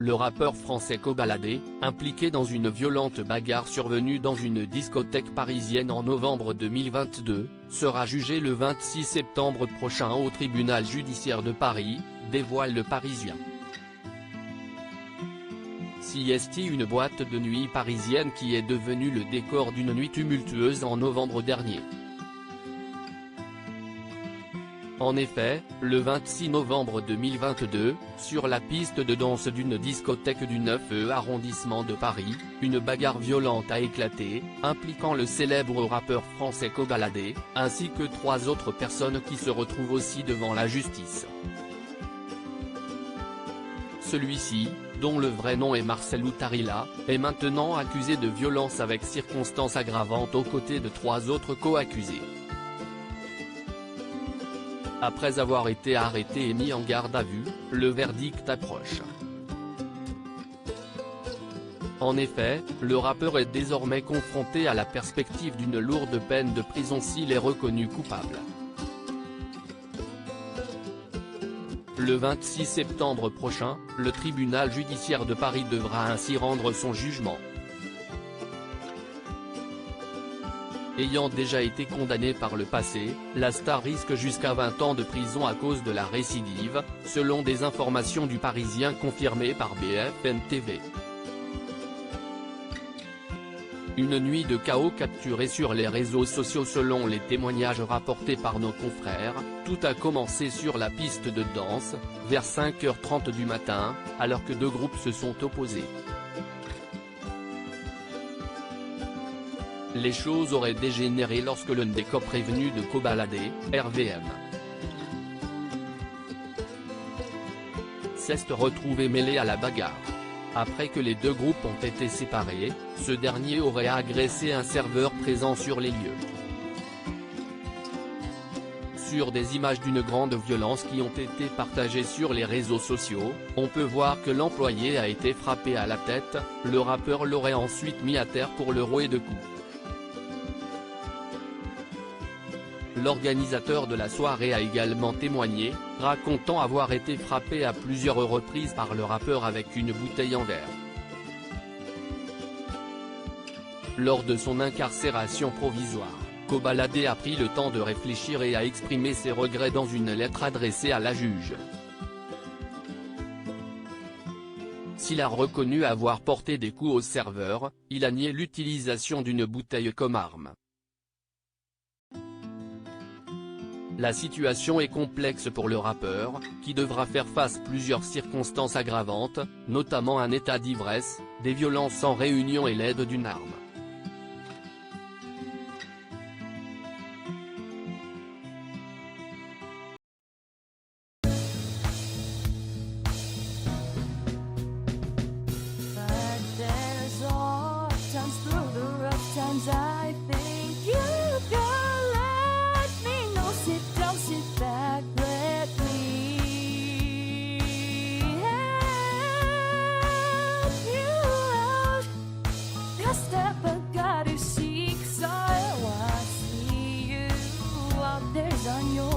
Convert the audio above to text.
le rappeur français Kobalade, impliqué dans une violente bagarre survenue dans une discothèque parisienne en novembre 2022, sera jugé le 26 septembre prochain au tribunal judiciaire de Paris, dévoile Le Parisien. Siesti, une boîte de nuit parisienne qui est devenue le décor d'une nuit tumultueuse en novembre dernier. En effet, le 26 novembre 2022, sur la piste de danse d'une discothèque du 9e arrondissement de Paris, une bagarre violente a éclaté, impliquant le célèbre rappeur français Kobalade, ainsi que 3 autres personnes qui se retrouvent aussi devant la justice. Celui-ci, dont le vrai nom est Marcel Outarila, est maintenant accusé de violence avec circonstances aggravantes aux côtés de 3 autres co-accusés. Après avoir été arrêté et mis en garde à vue, le verdict approche. En effet, le rappeur est désormais confronté à la perspective d'une lourde peine de prison s'il est reconnu coupable. Le 26 septembre prochain, le tribunal judiciaire de Paris devra ainsi rendre son jugement. Ayant déjà été condamné par le passé, la star risque jusqu'à 20 ans de prison à cause de la récidive, selon des informations du Parisien confirmées par BFM TV. Une nuit de chaos capturée sur les réseaux sociaux selon les témoignages rapportés par nos confrères, tout a commencé sur la piste de danse, vers 5h30 du matin, alors que 2 groupes se sont opposés. Les choses auraient dégénéré lorsque l'un des co-prévenus de Kobalade, RVM, s'est retrouvé mêlé à la bagarre. Après que les 2 groupes ont été séparés, ce dernier aurait agressé un serveur présent sur les lieux. Sur des images d'une grande violence qui ont été partagées sur les réseaux sociaux, on peut voir que l'employé a été frappé à la tête, le rappeur l'aurait ensuite mis à terre pour le rouer de coups. L'organisateur de la soirée a également témoigné, racontant avoir été frappé à plusieurs reprises par le rappeur avec une bouteille en verre. Lors de son incarcération provisoire, Kobalade a pris le temps de réfléchir et a exprimé ses regrets dans une lettre adressée à la juge. S'il a reconnu avoir porté des coups au serveur, il a nié l'utilisation d'une bouteille comme arme. La situation est complexe pour le rappeur, qui devra faire face à plusieurs circonstances aggravantes, notamment un état d'ivresse, des violences en réunion et l'aide d'une arme. On your